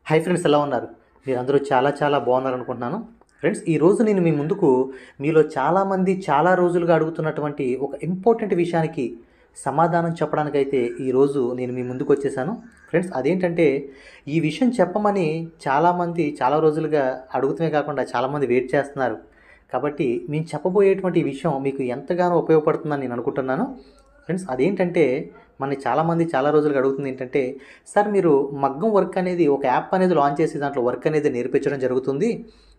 Hi friends, ఎలా ఉన్నారు? మీరందరూ చాలా చాలా బాగున్నారనుకుంటున్నాను. ఫ్రెండ్స్, ఈరోజు నేను మీ ముందుకు మీలో చాలామంది చాలా రోజులుగా అడుగుతున్నటువంటి ఒక ఇంపార్టెంట్ విషయానికి సమాధానం చెప్పడానికైతే ఈరోజు నేను మీ ముందుకు వచ్చేసాను. ఫ్రెండ్స్, అదేంటంటే ఈ విషయం చెప్పమని చాలామంది చాలా రోజులుగా అడుగుతూనే కాకుండా చాలామంది వెయిట్ చేస్తున్నారు. కాబట్టి మేము చెప్పబోయేటువంటి ఈ విషయం మీకు ఎంతగానో ఉపయోగపడుతుందని నేను అనుకుంటున్నాను. ఫ్రెండ్స్, అదేంటంటే మనని చాలామంది చాలా రోజులుగా అడుగుతుంది ఏంటంటే, సార్ మీరు మగ్గం వర్క్ అనేది ఒక యాప్ అనేది లాంచ్ చేసి దాంట్లో వర్క్ అనేది నేర్పించడం జరుగుతుంది.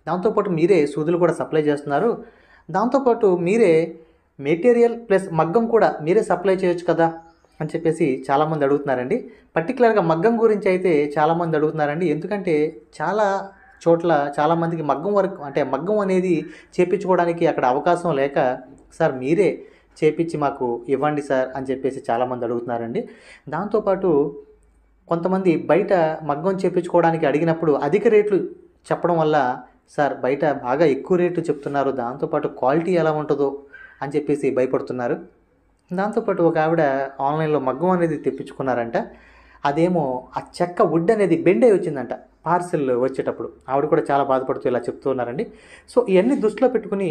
దాంతోపాటు మీరే సూదులు కూడా సప్లై చేస్తున్నారు. దాంతోపాటు మీరే మెటీరియల్ ప్లస్ మగ్గం కూడా మీరే సప్లై చేయొచ్చు కదా అని చెప్పేసి చాలామంది అడుగుతున్నారండి. పర్టికులర్గా మగ్గం గురించి అయితే చాలామంది అడుగుతున్నారండి. ఎందుకంటే చాలా చోట్ల చాలామందికి మగ్గం వర్క్ అంటే మగ్గం అనేది చేపించుకోవడానికి అక్కడ అవకాశం లేక, సార్ మీరే చేపించి మాకు ఇవ్వండి సార్ అని చెప్పేసి చాలామంది అడుగుతున్నారండి. దాంతోపాటు కొంతమంది బయట మగ్గం చేపించుకోవడానికి అడిగినప్పుడు అధిక రేట్లు చెప్పడం వల్ల, సార్ బయట బాగా ఎక్కువ రేట్లు చెప్తున్నారు, దాంతోపాటు క్వాలిటీ ఎలా ఉంటుందో అని చెప్పేసి భయపడుతున్నారు. దాంతోపాటు ఒక ఆవిడ ఆన్లైన్లో మగ్గం అనేది తెప్పించుకున్నారంట. అదేమో ఆ చెక్క వుడ్ అనేది బెండ్ అయి వచ్చిందంట పార్సిల్ వచ్చేటప్పుడు. ఆవిడ కూడా చాలా బాధపడుతూ ఇలా చెప్తూ ఉన్నారండి. సో ఇవన్నీ దృష్టిలో పెట్టుకుని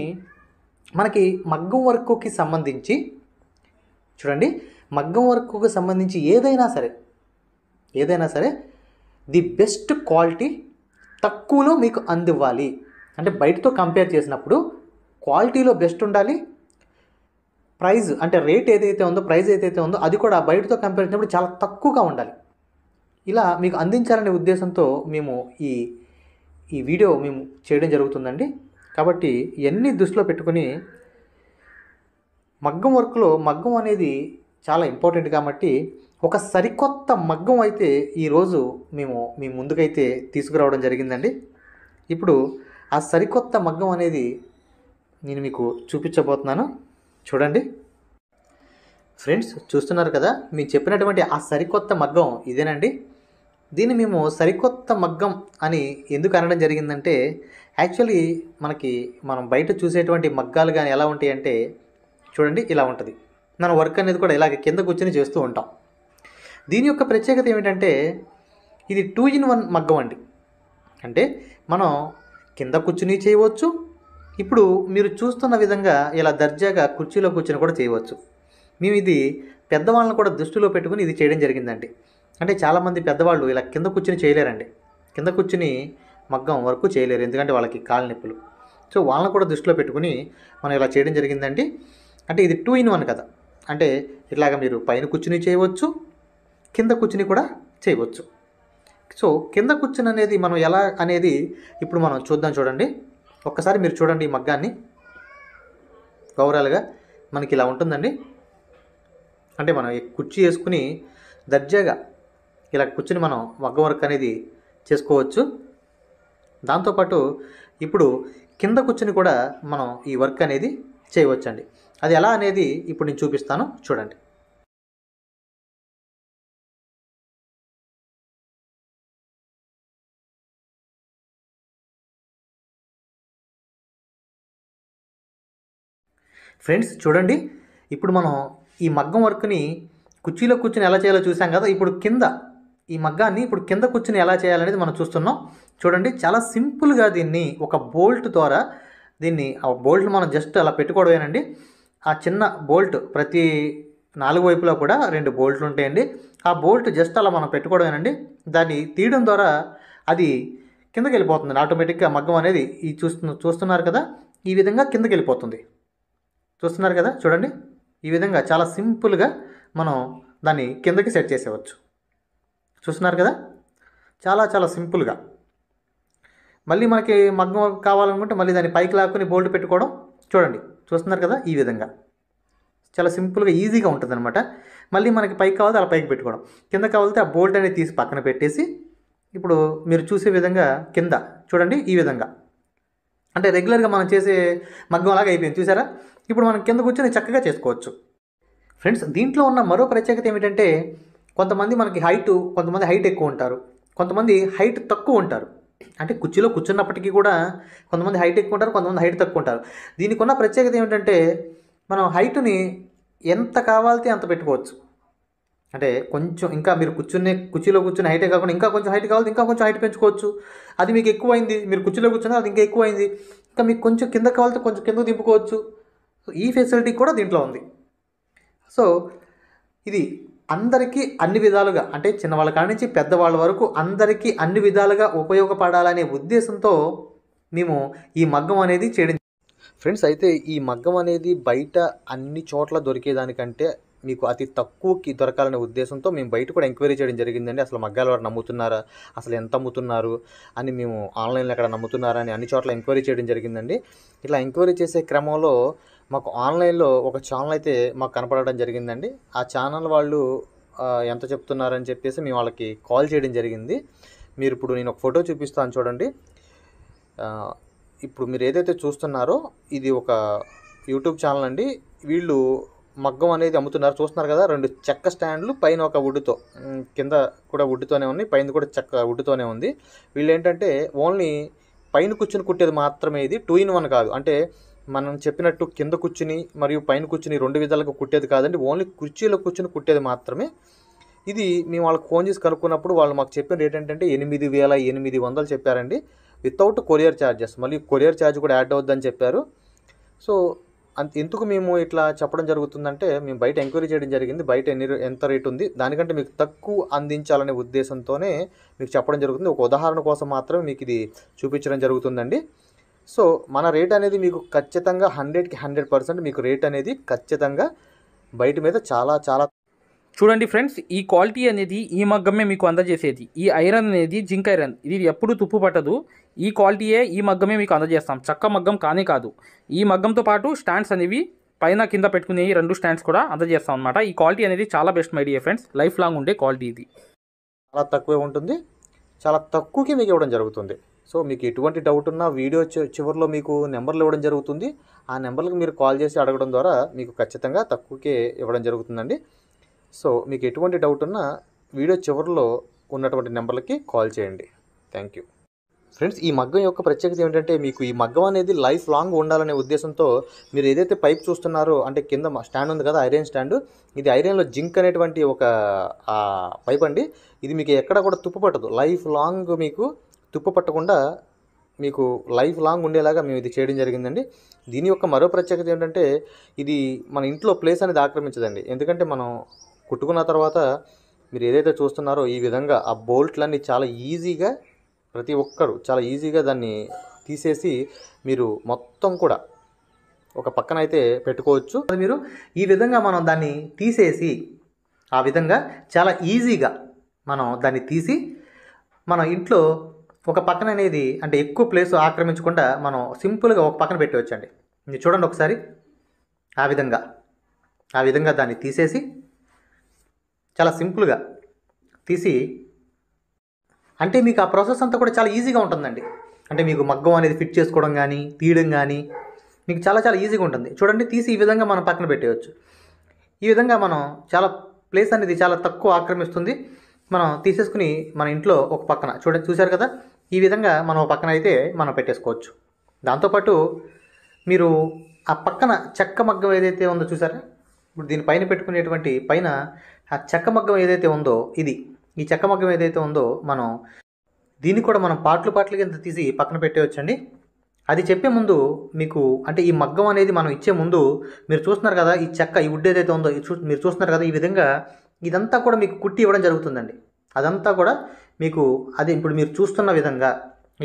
మనకి మగ్గం వర్క్కి సంబంధించి చూడండి, మగ్గం వర్క్కి సంబంధించి ఏదైనా సరే ది బెస్ట్ క్వాలిటీ తక్కువలో మీకు అందివ్వాలి. అంటే బయటతో కంపేర్ చేసినప్పుడు క్వాలిటీలో బెస్ట్ ఉండాలి. ప్రైస్ అంటే రేట్ ఏదైతే ఉందో, ప్రైస్ ఏదైతే ఉందో అది కూడా బయటతో కంపేర్ చేసినప్పుడు చాలా తక్కువగా ఉండాలి. ఇలా మీకు అందించాలనే ఉద్దేశంతో మేము ఈ వీడియో మేము చేయడం జరుగుతుందండి. కాబట్టి ఇవన్నీ దృష్టిలో పెట్టుకుని మగ్గం వర్క్లో మగ్గం అనేది చాలా ఇంపార్టెంట్ కాబట్టి ఒక సరికొత్త మగ్గం అయితే ఈరోజు మేము మీ ముందుకైతే తీసుకురావడం జరిగిందండి. ఇప్పుడు ఆ సరికొత్త మగ్గం అనేది నేను మీకు చూపించబోతున్నాను. చూడండి ఫ్రెండ్స్, చూస్తున్నారు కదా, మీరు చెప్పినటువంటి ఆ సరికొత్త మగ్గం ఇదేనండి. దీన్ని మేము సరికొత్త మగ్గం అని ఎందుకు అనడం జరిగిందంటే, యాక్చువల్లీ మనం బయట చూసేటువంటి మగ్గాలు కానీ ఎలా ఉంటాయి అంటే, చూడండి ఇలా ఉంటుంది. మన వర్క్ అనేది కూడా ఇలాగ కింద కూర్చొని చేస్తూ ఉంటాం. దీని యొక్క ప్రత్యేకత ఏమిటంటే, ఇది 2-in-1 మగ్గం అండి. అంటే మనం కింద కూర్చుని చేయవచ్చు. ఇప్పుడు మీరు చూస్తున్న విధంగా ఇలా దర్జాగా కుర్చీలో కూర్చొని కూడా చేయవచ్చు. మేము ఇది పెద్దవాళ్ళని కూడా దృష్టిలో పెట్టుకుని ఇది చేయడం జరిగిందండి. అంటే చాలామంది పెద్దవాళ్ళు ఇలా కింద కూర్చుని చేయలేరండి. కింద కూర్చుని మగ్గం వర్క్ చేయలేరు, ఎందుకంటే వాళ్ళకి కాళ్ళ నొప్పులు. సో వాళ్ళని కూడా దృష్టిలో పెట్టుకుని మనం ఇలా చేయడం జరిగిందండి. అంటే ఇది 2-in-1 కదా. అంటే ఇలాగ మీరు పైన కూర్చుని చేయవచ్చు, కింద కూర్చుని కూడా చేయవచ్చు. సో కింద కూర్చుని అనేది మనం ఎలా అనేది ఇప్పుడు మనం చూద్దాం. చూడండి ఒక్కసారి మీరు చూడండి ఈ మగ్గాన్ని. ఓవరాల్గా మనకి ఇలా ఉంటుందండి. అంటే మనం కుర్చీ వేసుకుని దర్జాగా ఇలా కూర్చుని మనం మగ్గం వర్క్ అనేది చేసుకోవచ్చు. దాంతోపాటు ఇప్పుడు కింద కూర్చుని కూడా మనం ఈ వర్క్ అనేది చేయవచ్చండి. అది ఎలా అనేది ఇప్పుడు నేను చూపిస్తాను, చూడండి. ఫ్రెండ్స్ చూడండి, ఇప్పుడు మనం ఈ మగ్గం వర్క్ని కుర్చీలో కూర్చుని ఎలా చేయాలో చూసాం కదా. ఇప్పుడు ఈ మగ్గాన్ని ఇప్పుడు కింద కూర్చుని ఎలా చేయాలనేది మనం చూస్తున్నాం. చూడండి, చాలా సింపుల్గా దీన్ని ఒక బోల్ట్ ద్వారా ఆ బోల్ట్ని మనం జస్ట్ అలా పెట్టుకోవడమేనండి. ఆ చిన్న బోల్ట్ ప్రతి 4 వైపులా కూడా 2 బోల్ట్లు ఉంటాయండి. ఆ బోల్ట్ జస్ట్ అలా మనం పెట్టుకోవడమేనండి. దాన్ని తీయడం ద్వారా అది కిందకి వెళ్ళిపోతుంది ఆటోమేటిక్గా. మగ్గం అనేది చూస్తున్నారు కదా, ఈ విధంగా కిందకి వెళ్ళిపోతుంది. చూస్తున్నారు కదా, చూడండి ఈ విధంగా చాలా సింపుల్గా మనం దాన్ని కిందకి సెట్ చేసేవచ్చు. చూస్తున్నారు కదా, చాలా చాలా సింపుల్గా. మళ్ళీ మనకి మగ్గం కావాలనుకుంటే మళ్ళీ దాన్ని పైకి లాక్కుని బోల్ట్ పెట్టుకోవడం. చూడండి, చూస్తున్నారు కదా, ఈ విధంగా చాలా సింపుల్గా ఈజీగా ఉంటుంది అనమాట. మళ్ళీ మనకి పైకి కావాలంటే అలా పైకి పెట్టుకోవడం, కింద కావాలంటే ఆ బోల్ట్ అనేది తీసి పక్కన పెట్టేసి ఇప్పుడు మీరు చూసే విధంగా కింద చూడండి ఈ విధంగా. అంటే రెగ్యులర్గా మనం చేసే మగ్గం అలాగా అయిపోయింది, చూసారా. ఇప్పుడు మనం కింద కూర్చొని చక్కగా చేసుకోవచ్చు. ఫ్రెండ్స్, దీంట్లో ఉన్న మరో ప్రత్యేకత ఏమిటంటే, కొంతమంది హైట్ ఎక్కువ ఉంటారు, కొంతమంది హైట్ తక్కువ ఉంటారు. అంటే కుర్చీలో కూర్చున్నప్పటికీ కూడా కొంతమంది హైట్ ఎక్కువ ఉంటారు, కొంతమంది హైట్ తక్కువ ఉంటారు. దీనికి ఉన్న ప్రత్యేకత ఏమిటంటే, మనం హైట్ని ఎంత కావాలితే అంత పెట్టుకోవచ్చు. అంటే కొంచెం ఇంకా మీరు కుర్చీలో కూర్చుని హైటే కాకుండా ఇంకా కొంచెం హైట్ కావాలి, ఇంకా కొంచెం హైట్ పెంచుకోవచ్చు. అది మీకు ఎక్కువైంది, మీరు కుర్చీలో కూర్చున్నా అది ఇంకా ఎక్కువైంది, ఇంకా మీకు కొంచెం కింద కావాలంటే కొంచెం కిందకు దింపుకోవచ్చు. సో ఈ ఫెసిలిటీ కూడా దీంట్లో ఉంది. సో ఇది అందరికీ అన్ని విధాలుగా, అంటే చిన్నవాళ్ళ కాడి నుంచి పెద్దవాళ్ళ వరకు అందరికీ అన్ని విధాలుగా ఉపయోగపడాలనే ఉద్దేశంతో మేము ఈ మగ్గం అనేది చేయడం. ఫ్రెండ్స్, అయితే ఈ మగ్గం అనేది బయట అన్ని చోట్ల దొరికేదానికంటే మీకు అతి తక్కువకి దొరకాలనే ఉద్దేశంతో మేము బయట కూడా ఎంక్వైరీ చేయడం జరిగిందండి. అసలు మగ్గాలు వారు నమ్ముతున్నారా, అసలు ఎంత అమ్ముతున్నారు అని, మేము ఆన్లైన్లో ఎక్కడ నమ్ముతున్నారా అని అన్ని చోట్ల ఎంక్వైరీ చేయడం జరిగిందండి. ఇట్లా ఎంక్వైరీ చేసే క్రమంలో మాకు ఆన్లైన్లో ఒక ఛానల్ అయితే మాకు కనపడడం జరిగిందండి. ఆ ఛానల్ వాళ్ళు ఎంత చెప్తున్నారని చెప్పేసి మేము వాళ్ళకి కాల్ చేయడం జరిగింది. మీరు ఇప్పుడు నేను ఒక ఫోటో చూపిస్తాను చూడండి. ఇప్పుడు మీరు ఏదైతే చూస్తున్నారో ఇది ఒక యూట్యూబ్ ఛానల్ అండి. వీళ్ళు మగ్గం అనేది అమ్ముతున్నారు, చూస్తున్నారు కదా. 2 చెక్క స్టాండ్లు, పైన ఒక వుడ్తో, కింద కూడా వుడ్తోనే ఉంది, పైన కూడా చెక్క వుడ్తోనే ఉంది. వీళ్ళు ఏంటంటే ఓన్లీ పైన కూర్చుని కుట్టేది మాత్రమే, ఇది 2 in 1 కాదు. అంటే మనం చెప్పినట్టు కింద కూర్చుని మరియు పైన కూర్చుని 2 విధాలుగా కుట్టేది కాదండి, ఓన్లీ కుర్చీలో కూర్చుని కుట్టేది మాత్రమే. ఇది మేము వాళ్ళకి ఫోన్ చేసి కనుక్కున్నప్పుడు వాళ్ళు మాకు చెప్పిన రేట్ ఏంటంటే 8,800 చెప్పారండి, వితౌట్ కొరియర్ ఛార్జెస్. మళ్ళీ కొరియర్ ఛార్జ్ కూడా యాడ్ అవుద్దని చెప్పారు. సో ఎందుకు మేము ఇట్లా చెప్పడం జరుగుతుందంటే, మేము బయట ఎంక్వైరీ చేయడం జరిగింది, బయట ఎంత రేట్ ఉంది, దానికంటే మీకు తక్కువ అందించాలనే ఉద్దేశంతోనే మీకు చెప్పడం జరుగుతుంది. ఒక ఉదాహరణ కోసం మాత్రమే మీకు ఇది చూపించడం జరుగుతుందండి. సో మన రేట్ అనేది మీకు ఖచ్చితంగా 100కి 100% మీకు రేట్ అనేది ఖచ్చితంగా బయట మీద చాలా చాలా. చూడండి ఫ్రెండ్స్, ఈ క్వాలిటీ అనేది ఈ మగ్గమే మీకు అందజేసేది. ఈ ఐరన్ అనేది జింక్ ఐరన్, ఇది ఎప్పుడు తుప్పు పట్టదు. ఈ క్వాలిటీయే ఈ మగ్గమే మీకు అందజేస్తాం, చక్క మగ్గం కానే కాదు. ఈ మగ్గంతో పాటు స్టాండ్స్ అనేవి పైన కింద పెట్టుకునే 2 స్టాండ్స్ కూడా అందజేస్తాం అనమాట. ఈ క్వాలిటీ అనేది చాలా best my dear friends, life long ఉండే క్వాలిటీ ఇది. చాలా తక్కువే ఉంటుంది, చాలా తక్కువకి మీకు ఇవ్వడం జరుగుతుంది. సో మీకు ఎటువంటి డౌట్ ఉన్నా వీడియో చివరిలో మీకు నెంబర్లు ఇవ్వడం జరుగుతుంది. ఆ నెంబర్లకు మీరు కాల్ చేసి అడగడం ద్వారా మీకు ఖచ్చితంగా తక్కువకే ఇవ్వడం జరుగుతుందండి. సో మీకు ఎటువంటి డౌట్ ఉన్నా వీడియో చివరిలో ఉన్నటువంటి నెంబర్లకి కాల్ చేయండి. Thank you. ఫ్రెండ్స్, ఈ మగ్గం యొక్క ప్రత్యేకత ఏమిటంటే, మీకు ఈ మగ్గం అనేది లైఫ్ లాంగ్ ఉండాలనే ఉద్దేశంతో మీరు ఏదైతే పైప్ చూస్తున్నారో, అంటే కింద స్టాండ్ ఉంది కదా, ఐరన్ స్టాండ్, ఇది ఐరన్లో జింక్ అనేటువంటి ఒక పైప్ అండి. ఇది మీకు ఎక్కడ కూడా తుప్పు పట్టదు, లైఫ్ లాంగ్ మీకు తుప్పు పట్టకుండా మీకు లైఫ్ లాంగ్ ఉండేలాగా మేము ఇది చేయడం జరిగిందండి. దీని యొక్క మరో ప్రత్యేకత ఏంటంటే, ఇది మన ఇంట్లో ప్లేస్ అనేది ఆక్రమించదండి. ఎందుకంటే మనం కుట్టుకున్న తర్వాత మీరు ఏదైతే చూస్తున్నారో ఈ విధంగా ఆ బోల్ట్లన్నీ చాలా ఈజీగా, ప్రతి ఒక్కరు చాలా ఈజీగా దాన్ని తీసేసి మీరు మొత్తం కూడా ఒక పక్కన అయితే పెట్టుకోవచ్చు. మీరు ఈ విధంగా మనం దాన్ని తీసేసి ఆ విధంగా చాలా ఈజీగా మనం దాన్ని తీసి మన ఇంట్లో ఒక పక్కన అనేది, అంటే ఎక్కువ ప్లేస్ ఆక్రమించకుండా మనం సింపుల్గా ఒక పక్కన పెట్టవచ్చండి. మీరు చూడండి ఒకసారి, ఆ విధంగా దాన్ని తీసేసి చాలా సింపుల్గా తీసి, అంటే మీకు ఆ ప్రాసెస్ అంతా కూడా చాలా ఈజీగా ఉంటుందండి. అంటే మీకు మగ్గం అనేది ఫిట్ చేసుకోవడం కానీ తీయడం కానీ మీకు చాలా చాలా ఈజీగా ఉంటుంది. చూడండి, తీసి ఈ విధంగా మనం పక్కన పెట్టేయచ్చు. ఈ విధంగా మనం చాలా ప్లేస్ అనేది చాలా తక్కువ ఆక్రమిస్తుంది. మనం తీసేసుకుని మన ఇంట్లో ఒక పక్కన చూశారు కదా, ఈ విధంగా మనం ఒక పక్కన అయితే మనం పెట్టేసుకోవచ్చు. దాంతోపాటు మీరు ఆ పక్కన చెక్క మగ్గం ఏదైతే ఉందో చూసారా, ఇప్పుడు దీనిపైన పెట్టుకునేటువంటి పైన ఆ చెక్క మగ్గం ఏదైతే ఉందో, ఈ చెక్క మగ్గం ఏదైతే ఉందో మనం దీన్ని కూడా మనం పార్ట్లు కింద తీసి పక్కన పెట్టేయచ్చండి. అది చెప్పే ముందు మీకు, అంటే ఈ మగ్గం అనేది మనం ఇచ్చే ముందు మీరు చూస్తున్నారు కదా, ఈ చెక్క, ఈ వుడ్ ఏదైతే ఉందో మీరు చూస్తున్నారు కదా, ఈ విధంగా ఇదంతా కూడా మీకు కుట్టి ఇవ్వడం జరుగుతుందండి. అదంతా కూడా మీకు అదే ఇప్పుడు మీరు చూస్తున్న విధంగా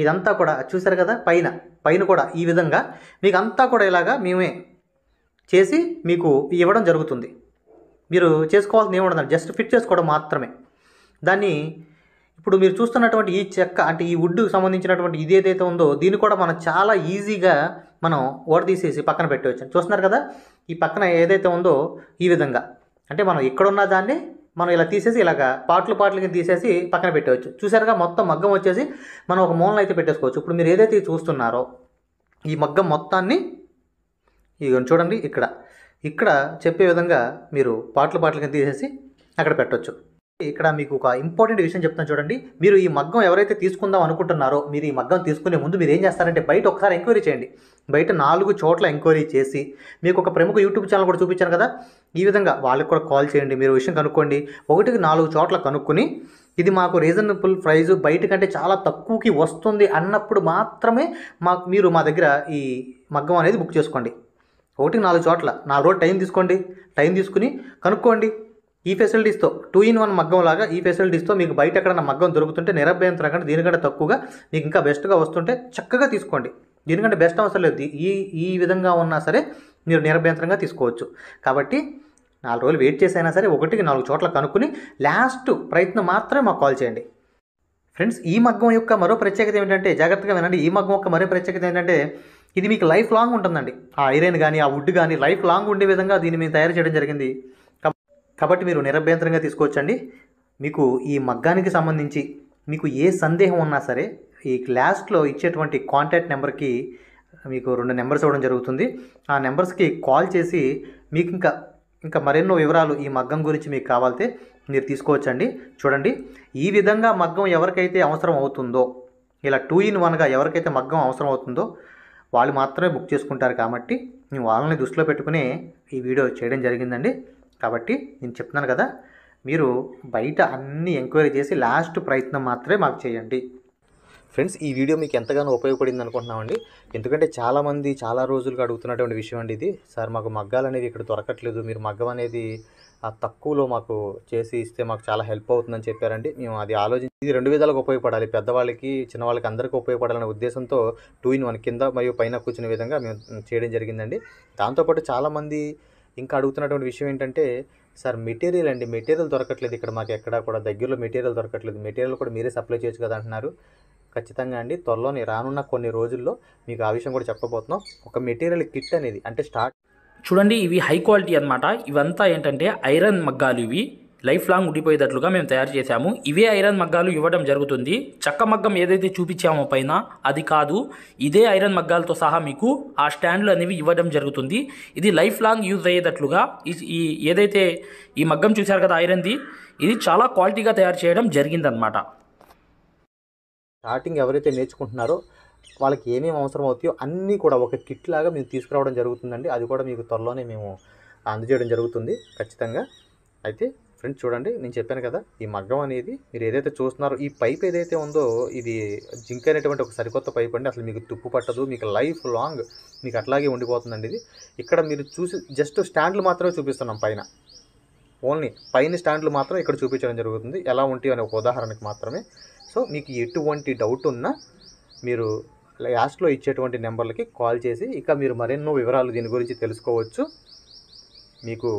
ఇదంతా కూడా చూసారు కదా, పైన కూడా ఈ విధంగా మీకు అంతా కూడా ఇలాగా మేమే చేసి మీకు ఇవ్వడం జరుగుతుంది. మీరు చేసుకోవాల్సింది ఏముండదండి, జస్ట్ ఫిట్ చేసుకోవడం మాత్రమే. దాన్ని ఇప్పుడు మీరు చూస్తున్నటువంటి ఈ చెక్క, అంటే ఈ వుడ్కు సంబంధించినటువంటి ఇది ఏదైతే ఉందో దీన్ని కూడా మనం చాలా ఈజీగా మనం తీసేసి పక్కన పెట్టవచ్చు. చూస్తున్నారు కదా, ఈ పక్కన ఏదైతే ఉందో ఈ విధంగా, అంటే మనం ఎక్కడున్న దాన్ని మనం ఇలా తీసేసి ఇలాగా పార్ట్లు కింద తీసేసి పక్కన పెట్టవచ్చు. చూసారుగా, మొత్తం మగ్గం వచ్చేసి మనం ఒక మూలన అయితే పెట్టేసుకోవచ్చు. ఇప్పుడు మీరు ఏదైతే చూస్తున్నారో ఈ మగ్గం మొత్తాన్ని చూడండి, ఇక్కడ చెప్పే విధంగా మీరు పార్ట్లు కింద తీసేసి అక్కడ పెట్టవచ్చు. ఇక్కడ మీకు ఒక ఇంపార్టెంట్ విషయం చెప్తాను చూడండి. మీరు ఈ మగ్గం ఎవరైతే తీసుకుందాం అనుకుంటున్నారో, మీరు ఈ మగ్గం తీసుకునే ముందు మీరు ఏం చేస్తారంటే బయట ఒకసారి ఎంక్వైరీ చేయండి. బయట 4 చోట్ల ఎంక్వైరీ చేసి, మీకు ఒక ప్రముఖ యూట్యూబ్ ఛానల్ కూడా చూపించాను కదా, ఈ విధంగా వాళ్ళకి కూడా కాల్ చేయండి. మీరు విషయం కనుక్కోండి. 1కి 4 చోట్ల కనుక్కొని ఇది మాకు రీజనబుల్ ప్రైస్ బయట కంటే చాలా తక్కువకి వస్తుంది అన్నప్పుడు మాత్రమే మీరు మా దగ్గర ఈ మగ్గం అనేది బుక్ చేసుకోండి. 1కి 4 చోట్ల 4 రోజులు టైం తీసుకోండి. టైం తీసుకుని కనుక్కోండి. ఈ ఫెసిలిటీస్తో 2-in-1 మగ్గం లాగా ఈ ఫెసిలిటీస్తో మీకు బయట ఎక్కడన్నా మగ్గం దొరుకుతుంటే నిరభ్యంతరం కంటే దీనికంటే తక్కువగా మీకు ఇంకా బెస్ట్గా వస్తుంటే చక్కగా తీసుకోండి. దీనికంటే బెస్ట్ అవసరం లేదు. ఈ విధంగా ఉన్నా సరే మీరు నిరభ్యంతరంగా తీసుకోవచ్చు. కాబట్టి 4 రోజులు వెయిట్ చేసైనా సరే 1కి 4 చోట్ల కనుక్కుని లాస్ట్ ప్రయత్నం మాత్రమే మాకు కాల్ చేయండి. ఫ్రెండ్స్, ఈ మగ్గం యొక్క మరో ప్రత్యేకత ఏమిటంటే, జాగ్రత్తగా వినండి, ఈ మగ్గం యొక్క మరో ప్రత్యేకత ఏంటంటే ఇది మీకు లైఫ్ లాంగ్ ఉంటుందండి. ఆ ఐరన్ కానీ ఆ వుడ్ కానీ లైఫ్ లాంగ్ ఉండే విధంగా దీన్ని మేము తయారు చేయడం జరిగింది. కాబట్టి మీరు నిరభ్యంతరంగా తీసుకోవచ్చండి. మీకు ఈ మగ్గానికి సంబంధించి మీకు ఏ సందేహం ఉన్నా సరే ఈ లాస్ట్లో ఇచ్చేటువంటి కాంటాక్ట్ నెంబర్కి మీకు 2 నెంబర్స్ ఇవ్వడం జరుగుతుంది. ఆ నెంబర్స్కి కాల్ చేసి మీకు ఇంకా మరెన్నో వివరాలు ఈ మగ్గం గురించి మీకు కావాలితే మీరు తీసుకోవచ్చండి. చూడండి, ఈ విధంగా మగ్గం ఎవరికైతే అవసరం అవుతుందో, ఇలా 2-in-1గా ఎవరికైతే మగ్గం అవసరం అవుతుందో వాళ్ళు మాత్రమే బుక్ చేసుకుంటారు. కాబట్టి మేము వాళ్ళని దృష్టిలో పెట్టుకుని ఈ వీడియో చేయడం జరిగిందండి. కాబట్టి నేను చెప్తున్నాను కదా, మీరు బయట అన్ని ఎంక్వైరీ చేసి లాస్ట్ ప్రయత్నం మాత్రమే మాకు చేయండి. ఫ్రెండ్స్, ఈ వీడియో మీకు ఎంతగానో ఉపయోగపడింది అనుకుంటున్నామండి. ఎందుకంటే చాలామంది చాలా రోజులుగా అడుగుతున్నటువంటి విషయం అండి ఇది. సార్, మాకు మగ్గాలు అనేవి ఇక్కడ దొరకట్లేదు, మీరు మగ్గం అనేది తక్కువలో మాకు చేసి ఇస్తే మాకు చాలా హెల్ప్ అవుతుందని చెప్పారండి. మేము అది ఆలోచించి ఇది 2 విధాలుగా ఉపయోగపడాలి, పెద్దవాళ్ళకి చిన్నవాళ్ళకి అందరికీ ఉపయోగపడాలనే ఉద్దేశంతో 2-in-1 కింద మరియు పైన కూర్చునే విధంగా మేము చేయడం జరిగిందండి. దాంతోపాటు చాలామంది ఇంకా అడుగుతున్నటువంటి విషయం ఏంటంటే, సార్ మెటీరియల్ దొరకట్లేదు ఇక్కడ మాకు ఎక్కడా కూడా దగ్గరలో మెటీరియల్ దొరకట్లేదు, మెటీరియల్ కూడా మీరే సప్లై చేయొచ్చు కదా అంటున్నారు. ఖచ్చితంగా అండి, త్వరలోనే రానున్న కొన్ని రోజుల్లో మీకు ఆ విషయం కూడా చెప్పబోతున్నాం. ఒక మెటీరియల్ కిట్ అనేది అంటే చూడండి, ఇవి హై క్వాలిటీ అన్నమాట. ఇవంతా ఏంటంటే ఐరన్ మగ్గాలు. ఇవి లైఫ్ లాంగ్ ఉండిపోయేటట్లుగా మేము తయారు చేశాము. ఇవే ఐరన్ మగ్గాలు ఇవ్వడం జరుగుతుంది. చెక్క మగ్గం ఏదైతే చూపించామో పైన అది కాదు, ఇదే ఐరన్ మగ్గాలతో సహా మీకు ఆ స్టాండ్లు అనేవి ఇవ్వడం జరుగుతుంది. ఇది లైఫ్ లాంగ్ యూజ్ అయ్యేటట్లుగా ఏదైతే ఈ మగ్గం చూశారు కదా ఐరన్ది, ఇది చాలా క్వాలిటీగా తయారు చేయడం జరిగిందనమాట. స్టార్టింగ్ ఎవరైతే నేర్చుకుంటున్నారో వాళ్ళకి ఏమేమి అవసరం అవుతాయో అన్నీ కూడా ఒక కిట్ లాగా మేము తీసుకురావడం జరుగుతుందండి. అది కూడా మీకు త్వరలోనే మేము అందజేయడం జరుగుతుంది ఖచ్చితంగా. అయితే ఫ్రెండ్స్, చూడండి, నేను చెప్పాను కదా, ఈ మగ్గం అనేది మీరు ఏదైతే చూస్తున్నారో ఈ పైప్ ఏదైతే ఉందో ఇది జింక్ అనేటువంటి ఒక సరికొత్త పైప్ అండి. అసలు మీకు తుప్పు పట్టదు, మీకు లైఫ్ లాంగ్ మీకు అట్లాగే ఉండిపోతుందండి. ఇది ఇక్కడ మీరు చూసి జస్ట్ స్టాండ్లు మాత్రమే చూపిస్తున్నాం పైన, ఓన్లీ పైన స్టాండ్లు మాత్రం ఇక్కడ చూపించడం జరుగుతుంది ఎలా ఉంటాయి అనే ఒక ఉదాహరణకు మాత్రమే. సో మీకు ఎటువంటి డౌట్ ఉన్నా మీరు లాస్ట్లో ఇచ్చేటువంటి నెంబర్లకి కాల్ చేసి ఇక మీరు మరెన్నో వివరాలు దీని గురించి తెలుసుకోవచ్చు. మీకు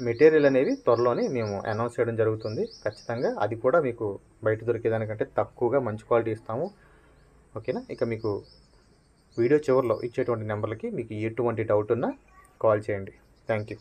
మెటీరియల్ అనేవి త్వరలోనే మేము అనౌన్స్ చేయడం జరుగుతుంది ఖచ్చితంగా. అది కూడా మీకు బయట దొరికేదానికంటే తక్కువగా మంచి క్వాలిటీ ఇస్తాము. ఓకేనా? ఇక మీకు వీడియో చివరిలో ఇచ్చేటువంటి నెంబర్లకి మీకు ఎటువంటి డౌట్ ఉన్నా కాల్ చేయండి. Thank you.